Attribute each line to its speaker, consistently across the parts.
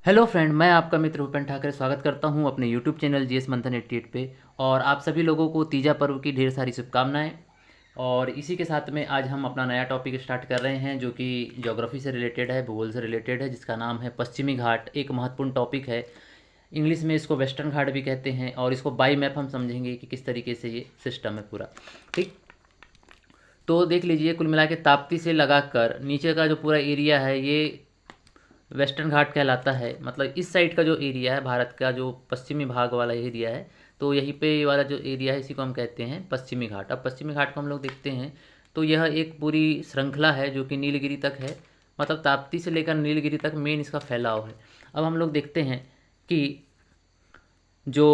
Speaker 1: Hello friend, मैं आपका मित्र भूपेन ठाकरे स्वागत करता हूं अपने यूट्यूब चैनल जीएस मंथन 88 पे। और आप सभी लोगों को तीजा पर्व की ढेर सारी शुभकामनाएं। और इसी के साथ में आज हम अपना नया टॉपिक स्टार्ट कर रहे हैं जो कि ज्योग्राफी से रिलेटेड है, भूगोल से रिलेटेड है, जिसका नाम है पश्चिमी घाट। एक महत्वपूर्ण टॉपिक है। इंग्लिश में इसको वेस्टर्न घाट भी कहते हैं। और इसको बाई मैप हम समझेंगे कि किस तरीके से ये सिस्टम है पूरा। ठीक, तो देख लीजिए, कुल मिला के ताप्ती से लगाकर नीचे का जो पूरा एरिया है ये वेस्टर्न घाट कहलाता है। मतलब इस साइड का जो एरिया है, भारत का जो पश्चिमी भाग वाला एरिया है, तो यहीं पे ये वाला जो एरिया है इसी को हम कहते हैं पश्चिमी घाट। अब पश्चिमी घाट को हम लोग देखते हैं तो यह एक पूरी श्रृंखला है जो कि नीलगिरी तक है। मतलब ताप्ती से लेकर नीलगिरी तक मेन इसका फैलाव है। अब हम लोग देखते हैं कि जो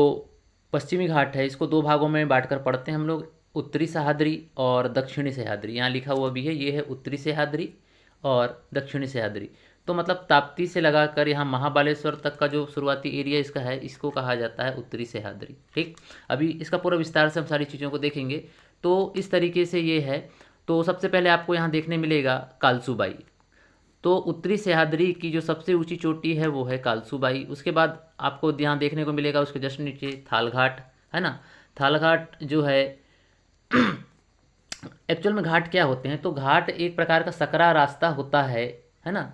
Speaker 1: पश्चिमी घाट है इसको दो भागों में बांटकर पढ़ते हैं हम लोग, उत्तरी सह्याद्री और दक्षिणी सह्याद्री। यहाँ लिखा हुआ भी है, ये है उत्तरी सह्याद्री और दक्षिणी सह्याद्री। तो मतलब ताप्ती से लगाकर यहाँ महाबालेश्वर तक का जो शुरुआती एरिया इसका है, इसको कहा जाता है उत्तरी सह्याद्री। ठीक, अभी इसका पूरा विस्तार से हम सारी चीज़ों को देखेंगे। तो इस तरीके से ये है। तो सबसे पहले आपको यहाँ देखने मिलेगा कालसूबाई। तो उत्तरी सह्याद्री की जो सबसे ऊंची चोटी है वो है कालसूबाई। उसके बाद आपको यहाँ देखने को मिलेगा उसके जस्ट नीचे थालघाट, है ना। थालघाट जो है एक्चुअल में घाट क्या होते हैं, तो घाट एक प्रकार का सकरा रास्ता होता है ना।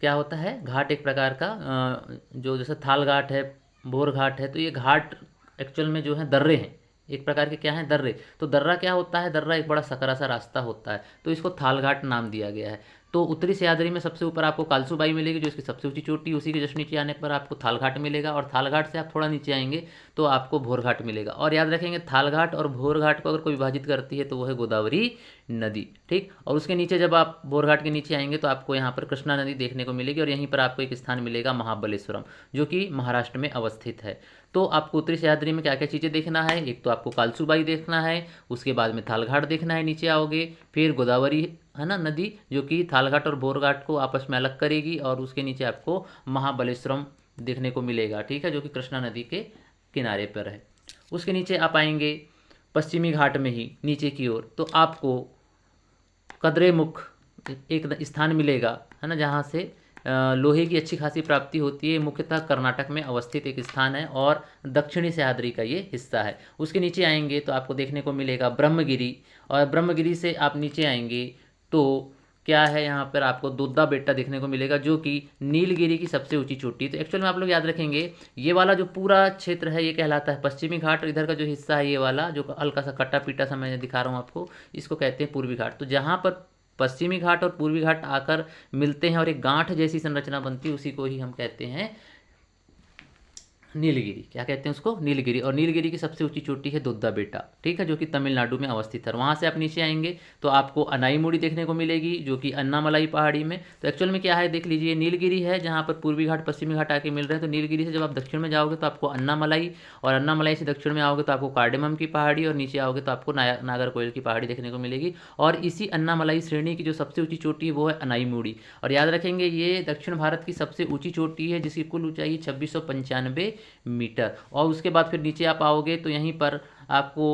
Speaker 1: क्या होता है, घाट एक प्रकार का जो जैसे थाल घाट है, भोर घाट है, तो ये घाट एक्चुअल में जो है दर्रे हैं, एक प्रकार के क्या हैं, दर्रे। तो दर्रा क्या होता है, दर्रा एक बड़ा सकरा सा रास्ता होता है, तो इसको थाल घाट नाम दिया गया है। तो उत्तरी सह्याद्री में सबसे ऊपर आपको कालसूबाई मिलेगी जो इसकी सबसे ऊंची चोटी, उसी के जस्ट नीचे आने पर आपको थालघाट मिलेगा। और थालघाट से आप थोड़ा नीचे आएंगे तो आपको भोरघाट मिलेगा। और याद रखेंगे, थालघाट और भोरघाट को अगर कोई विभाजित करती है तो वो है गोदावरी नदी। ठीक, और उसके नीचे जब आप भोरघाट के नीचे आएंगे तो आपको यहाँ पर कृष्णा नदी देखने को मिलेगी। और यहीं पर आपको एक स्थान मिलेगा महाबलेश्वरम, जो कि महाराष्ट्र में अवस्थित है। तो आपको उत्तरी सह्याद्री में क्या क्या चीज़ें देखना है, एक तो आपको कालसूबाई देखना है, उसके बाद में थालघाट देखना है, नीचे आओगे फिर गोदावरी है ना नदी, जो कि थालघाट और भोरघाट को आपस में अलग करेगी। और उसके नीचे आपको महाबलेश्वरम देखने को मिलेगा, ठीक है, जो कि कृष्णा नदी के किनारे पर है। उसके नीचे आप आएंगे पश्चिमी घाट में ही नीचे की ओर, तो आपको कद्रेमुख एक स्थान मिलेगा, है ना, जहाँ से लोहे की अच्छी खासी प्राप्ति होती है। मुख्यतः कर्नाटक में अवस्थित एक स्थान है और दक्षिणी सह्याद्री का ये हिस्सा है। उसके नीचे आएंगे तो आपको देखने को मिलेगा ब्रह्मगिरी। और ब्रह्मगिरी से आप नीचे आएंगे तो क्या है, यहाँ पर आपको दोद्दा बेट्टा देखने को मिलेगा, जो कि नीलगिरी की सबसे ऊंची चोटी। तो एक्चुअल में आप लोग याद रखेंगे, ये वाला जो पूरा क्षेत्र है ये कहलाता है पश्चिमी घाट, और इधर का जो हिस्सा है ये वाला जो हल्का सा कटा पीटा सा मैं दिखा रहा हूँ आपको, इसको कहते हैं पूर्वी घाट। तो जहाँ पर पश्चिमी घाट और पूर्वी घाट आकर मिलते हैं और एक गांठ जैसी संरचना बनती है, उसी को ही हम कहते हैं नीलगिरी। क्या कहते हैं उसको, नीलगिरी। और नीलगिरी की सबसे ऊंची चोटी है दोद्दा बेटा, ठीक है, जो कि तमिलनाडु में अवस्थित है। वहाँ से आप नीचे आएंगे तो आपको अनाईमुड़ी देखने को मिलेगी, जो कि अन्नामलाई पहाड़ी में। तो एक्चुअल में क्या है, देख लीजिए, नीलगिरी है जहाँ पर पूर्वी घाट पश्चिमी घाट आके मिल रहे हैं। तो नीलगिरी से जब आप दक्षिण में जाओगे तो आपको अन्नामलाई, और अन्नामलाई से दक्षिण में आओगे तो आपको कार्डेमम की पहाड़ी, और नीचे आओगे तो आपको नागरकोइल की पहाड़ी देखने को मिलेगी। और इसी अन्नामलाई श्रेणी की जो सबसे ऊंची चोटी है वो है अनाईमुड़ी। और याद रखेंगे, ये दक्षिण भारत की सबसे ऊंची चोटी है जिसकी कुल ऊंचाई 2695 मीटर। और उसके बाद फिर नीचे आप आओगे तो यहीं पर आपको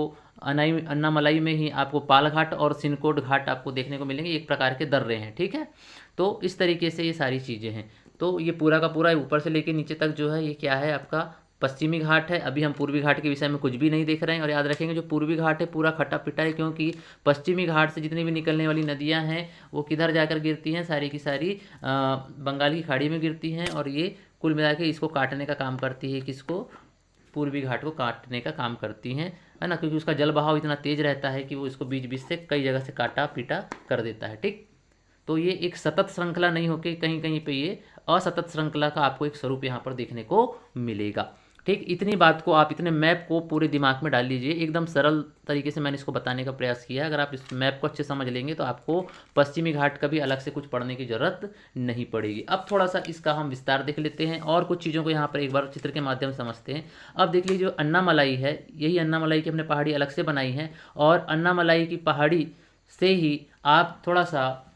Speaker 1: अन्नामलाई में ही आपको पालघाट और सिनकोट घाट आपको देखने को मिलेंगे, एक प्रकार के दर्रे हैं, ठीक है। तो इस तरीके से ये सारी चीज़ें हैं। तो ये पूरा का पूरा ऊपर से लेके नीचे तक जो है ये क्या है, आपका पश्चिमी घाट है। अभी हम पूर्वी घाट के विषय में कुछ भी नहीं देख रहे हैं। और याद रखेंगे, जो पूर्वी घाट है पूरा खट्टा पिटा है, क्योंकि पश्चिमी घाट से जितनी भी निकलने वाली नदियां हैं वो किधर जाकर गिरती हैं, सारी की सारी बंगाल की खाड़ी में गिरती हैं। और ये कुल मिला के इसको काटने का काम करती है, किसको, पूर्वी घाट को काटने का काम करती हैं, है ना, क्योंकि उसका जल बहाव इतना तेज रहता है कि वो इसको बीच बीच से कई जगह से काटा पीटा कर देता है। ठीक, तो ये एक सतत श्रृंखला नहीं होकर कहीं कहीं पे ये असतत श्रृंखला का आपको एक स्वरूप यहाँ पर देखने को मिलेगा। ठीक, इतनी बात को आप, इतने मैप को पूरे दिमाग में डाल लीजिए। एकदम सरल तरीके से मैंने इसको बताने का प्रयास किया है। अगर आप इस मैप को अच्छे समझ लेंगे तो आपको पश्चिमी घाट का भी अलग से कुछ पढ़ने की ज़रूरत नहीं पड़ेगी। अब थोड़ा सा इसका हम विस्तार देख लेते हैं और कुछ चीज़ों को यहाँ पर एक बार चित्र के माध्यम से समझते हैं। अब देख लीजिए, जो अन्नामलाई है, यही अन्नामलाई की हमने पहाड़ी अलग से बनाई है। और अन्नामलाई की पहाड़ी से ही आप थोड़ा सा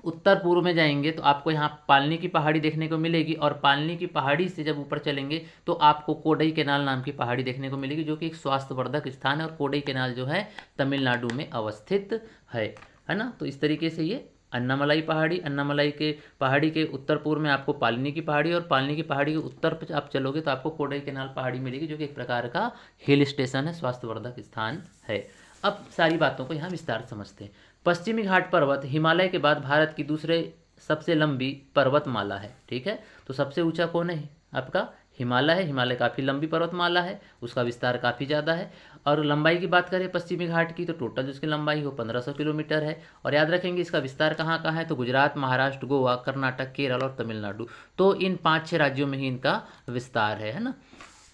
Speaker 1: उत्तर पूर्व में जाएंगे तो आपको यहाँ पालनी की पहाड़ी देखने को मिलेगी। और पालनी की पहाड़ी से जब ऊपर चलेंगे तो आपको कोडई केनाल नाम की पहाड़ी देखने को मिलेगी, जो कि एक स्वास्थ्यवर्धक स्थान है। और कोडई केनाल जो है तमिलनाडु में अवस्थित है ना। तो इस तरीके से ये अन्नामलाई पहाड़ी, अन्नामलाई के पहाड़ी के उत्तर पूर्व में आपको पालनी की पहाड़ी, और पालनी की पहाड़ी के उत्तर पर आप चलोगे तो आपको कोडाईकनाल पहाड़ी मिलेगी, जो कि एक प्रकार का हिल स्टेशन है, स्वास्थ्यवर्धक स्थान है। अब सारी बातों को यहाँ विस्तार से समझते हैं। पश्चिमी घाट पर्वत हिमालय के बाद भारत की दूसरे सबसे लंबी पर्वतमाला है। ठीक है, तो सबसे ऊंचा कौन है आपका? हिमालय है। हिमालय काफ़ी लंबी पर्वतमाला है, उसका विस्तार काफ़ी ज़्यादा है। और लंबाई की बात करें पश्चिमी घाट की, तो टोटल जिसकी लंबाई हो 1500 किलोमीटर है। और याद रखेंगे इसका विस्तार कहाँ कहाँ है, तो गुजरात, महाराष्ट्र, गोवा, कर्नाटक, केरल और तमिलनाडु, तो इन 5-6 राज्यों में ही इनका विस्तार है ना।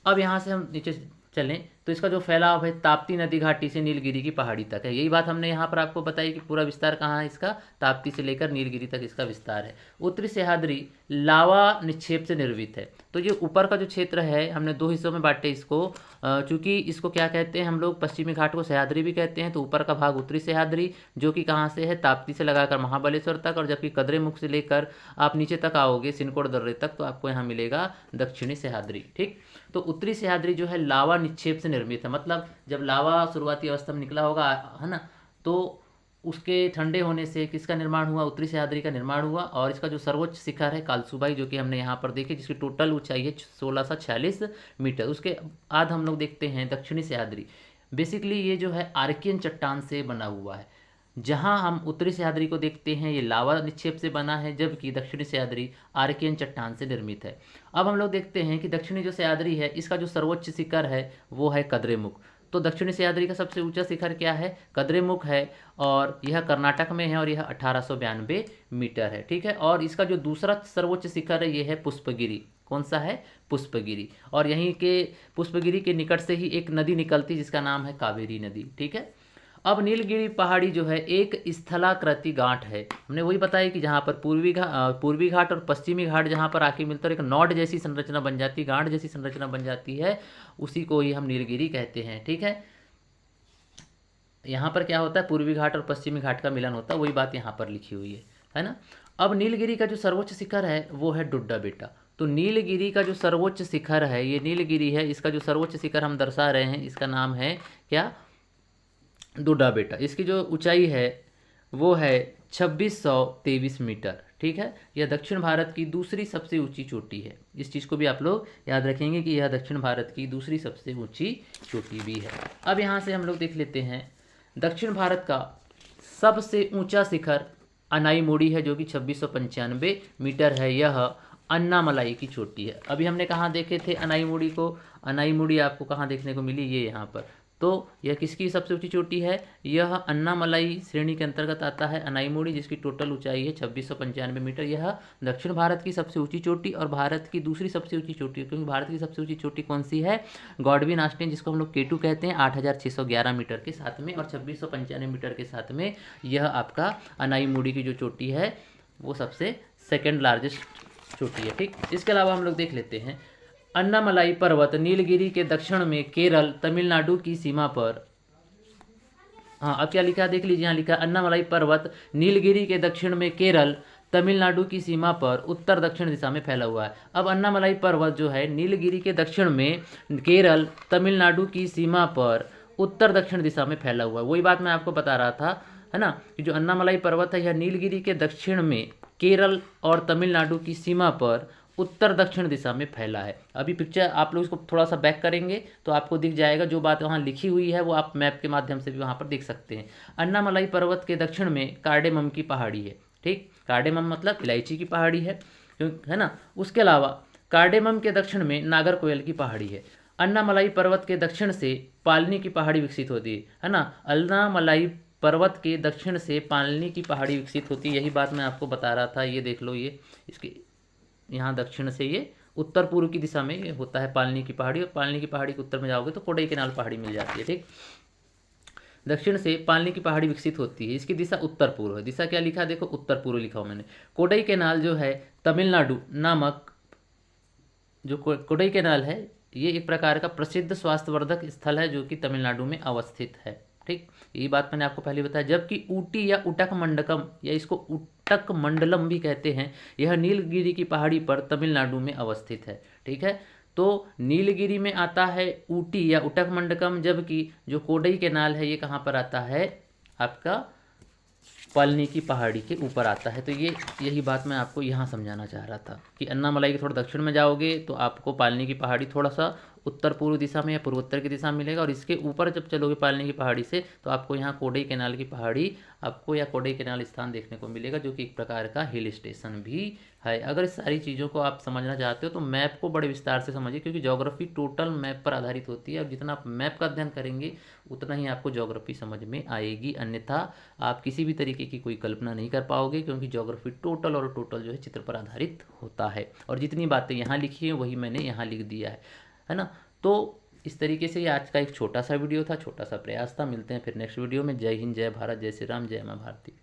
Speaker 1: अब यहाँ से हम नीचे चलें तो इसका जो फैलाव है ताप्ती नदी घाटी से नीलगिरी की पहाड़ी तक है। यही बात हमने यहाँ पर आपको बताई कि पूरा विस्तार कहाँ है इसका, ताप्ती से लेकर नीलगिरी तक इसका विस्तार है। उत्तरी सह्याद्री लावा निक्षेप से निर्मित है। तो ये ऊपर का जो क्षेत्र है हमने 2 हिस्सों में बांटे इसको, चूँकि इसको क्या कहते हैं हम लोग, पश्चिमी घाट को सह्याद्री भी कहते हैं। तो ऊपर का भाग उत्तरी सह्याद्री, जो कि कहाँ से है, ताप्ती से लगाकर महाबलेश्वर तक, और जबकि कद्रेमुख से लेकर आप नीचे तक आओगे सिनकोड़ दर्रे तक, तो आपको यहाँ मिलेगा दक्षिणी सह्याद्री। ठीक, तो उत्तरी सह्याद्री जो है लावा निक्षेप से निर्मित है, मतलब जब लावा शुरुआती अवस्था में निकला होगा, है ना, तो उसके ठंडे होने से किसका निर्माण हुआ, उत्तरी सह्याद्री का निर्माण हुआ। और इसका जो सर्वोच्च शिखर है कालसूबाई, जो कि हमने यहाँ पर देखे, जिसकी टोटल ऊंचाई है 1646 मीटर। उसके बाद हम लोग देखते हैं दक्षिणी सह्याद्री। बेसिकली ये जो है आर्कियन चट्टान से बना हुआ है। जहाँ हम उत्तरी सह्याद्री को देखते हैं ये लावा निक्षेप से बना है, जबकि दक्षिणी सह्याद्री आर्कियन चट्टान से निर्मित है। अब हम लोग देखते हैं कि दक्षिणी जो सह्याद्री है इसका जो सर्वोच्च शिखर है वो है कद्रेमुख। तो दक्षिणी सह्याद्री का सबसे ऊंचा शिखर क्या है, कद्रेमुख है, और यह कर्नाटक में है, और यह 1892 मीटर है। ठीक है, और इसका जो दूसरा सर्वोच्च शिखर है ये है पुष्पगिरी। कौन सा है, पुष्पगिरी। और यहीं के पुष्पगिरी के निकट से ही एक नदी निकलती है जिसका नाम है कावेरी नदी। ठीक है, अब नीलगिरी पहाड़ी जो है एक स्थलाकृति गांठ है। हमने वही बताया कि जहाँ पर पूर्वी घाट और पश्चिमी घाट जहाँ पर आके मिलते और एक नॉड जैसी संरचना बन जाती, गांठ जैसी संरचना बन जाती है, उसी को ही हम नीलगिरी कहते हैं। ठीक है, यहाँ पर क्या होता है, पूर्वी घाट और पश्चिमी घाट का मिलन होता है, वही बात यहाँ पर लिखी हुई है ना। अब नीलगिरी का जो सर्वोच्च शिखर है वो है डुड्डा बेटा। तो नीलगिरी का जो सर्वोच्च शिखर है, ये नीलगिरी है, इसका जो सर्वोच्च शिखर हम दर्शा रहे हैं इसका नाम है क्या, डुड्डा बेटा। इसकी जो ऊंचाई है वो है 2623 मीटर। ठीक है, यह दक्षिण भारत की दूसरी सबसे ऊंची चोटी है। इस चीज़ को भी आप लोग याद रखेंगे कि यह दक्षिण भारत की दूसरी सबसे ऊंची चोटी भी है। अब यहाँ से हम लोग देख लेते हैं दक्षिण भारत का सबसे ऊंचा शिखर अनाईमुड़ी है, जो कि 2695 मीटर है। यह अन्नामलाई की चोटी है। अभी हमने कहाँ देखे थे अनाईमुड़ी को, अनाईमुड़ी आपको कहाँ देखने को मिली, ये यहाँ पर। तो यह किसकी सबसे ऊंची चोटी है, यह अन्नामलाई श्रेणी के अंतर्गत आता है अनाईमुड़ी, जिसकी टोटल ऊंचाई है 2695 मीटर। यह दक्षिण भारत की सबसे ऊंची चोटी और भारत की दूसरी सबसे ऊंची चोटी है, क्योंकि भारत की सबसे ऊंची चोटी कौन सी है, गॉडविन आस्टीन, जिसको हम लोग K2 कहते हैं, 8611 मीटर के साथ में, और 2695 मीटर के साथ में यह आपका अनाईमुड़ी की जो चोटी है वो सबसे सेकेंड लार्जेस्ट चोटी है। ठीक, इसके अलावा हम लोग देख लेते हैं अन्नामलाई पर्वत नीलगिरी के दक्षिण में केरल तमिलनाडु की सीमा पर, हाँ अब क्या लिखा है देख लीजिए, यहाँ लिखा है अन्नामलाई पर्वत नीलगिरी के दक्षिण में केरल तमिलनाडु की सीमा पर उत्तर दक्षिण दिशा में फैला हुआ है। अब अन्नामलाई पर्वत जो है नीलगिरी के दक्षिण में केरल तमिलनाडु की सीमा पर उत्तर दक्षिण दिशा में फैला हुआ है। वही बात मैं आपको बता रहा था, है ना, कि जो अन्नामलाई पर्वत है यह नीलगिरी के दक्षिण में केरल और तमिलनाडु की सीमा पर उत्तर दक्षिण दिशा में फैला है। अभी पिक्चर आप लोग इसको थोड़ा सा बैक करेंगे तो आपको दिख जाएगा, जो बात वहाँ लिखी हुई है वो आप मैप के माध्यम से भी वहाँ पर देख सकते हैं। अन्नामलाई पर्वत के दक्षिण में कार्डेमम की पहाड़ी है। ठीक, कार्डेमम मतलब इलायची की पहाड़ी है, है ना। उसके अलावा कार्डेमम के दक्षिण में नागरकोयल की पहाड़ी है। अन्नामलाई पर्वत के दक्षिण से पालनी की पहाड़ी विकसित होती है ना। अन्नामलाई पर्वत के दक्षिण से पालनी की पहाड़ी विकसित होती है, यही बात मैं आपको बता रहा था। ये देख लो, ये इसके यहाँ दक्षिण से ये उत्तर पूर्व की दिशा में होता है पालनी की पहाड़ी, और पालनी की पहाड़ी के उत्तर में जाओगे तो कोडाईकनाल पहाड़ी मिल जाती है। ठीक, दक्षिण से पालनी की पहाड़ी विकसित होती है, इसकी दिशा उत्तर पूर्व है। दिशा क्या लिखा है देखो, उत्तर पूर्व लिखा हूँ मैंने। कोडाईकनाल जो है तमिलनाडु नामक जो कोडाईकनाल है ये एक प्रकार का प्रसिद्ध स्वास्थ्यवर्धक स्थल है, जो कि तमिलनाडु में अवस्थित है। ठीक, यही बात मैंने आपको पहले बताया। जबकि ऊटी या उटक मंडकम या इसको उटक मंडलम भी कहते हैं, यह नीलगिरी की पहाड़ी पर तमिलनाडु में अवस्थित है। ठीक है, तो नीलगिरी में आता है ऊटी या उटक मंडकम, जबकि जो कोडाईकनाल है ये कहाँ पर आता है आपका पालनी की पहाड़ी के ऊपर आता है। तो ये यही बात मैं आपको यहाँ समझाना चाह रहा था कि अन्नामलाई के थोड़ा दक्षिण में जाओगे तो आपको पालनी की पहाड़ी थोड़ा सा उत्तर पूर्व दिशा में या पूर्वोत्तर की दिशा में मिलेगा, और इसके ऊपर जब चलोगे पालनी की पहाड़ी से तो आपको यहाँ कोडई कैनाल की पहाड़ी आपको या कोडई कैनाल स्थान देखने को मिलेगा, जो कि एक प्रकार का हिल स्टेशन भी है। अगर इस सारी चीज़ों को आप समझना चाहते हो तो मैप को बड़े विस्तार से समझिए, क्योंकि ज्योग्राफी टोटल मैप पर आधारित होती है, और जितना आप मैप का अध्ययन करेंगे उतना ही आपको ज्योग्राफी समझ में आएगी, अन्यथा आप किसी भी तरीके की कोई कल्पना नहीं कर पाओगे, क्योंकि ज्योग्राफी टोटल जो है चित्र पर आधारित होता है। और जितनी बातें यहाँ लिखी हैं वही मैंने यहाँ लिख दिया है ना। तो इस तरीके से ये आज का एक छोटा सा वीडियो था, छोटा सा प्रयास था। मिलते हैं फिर नेक्स्ट वीडियो में। जय हिंद, जय भारत, जय श्री राम, जय माँ भारती।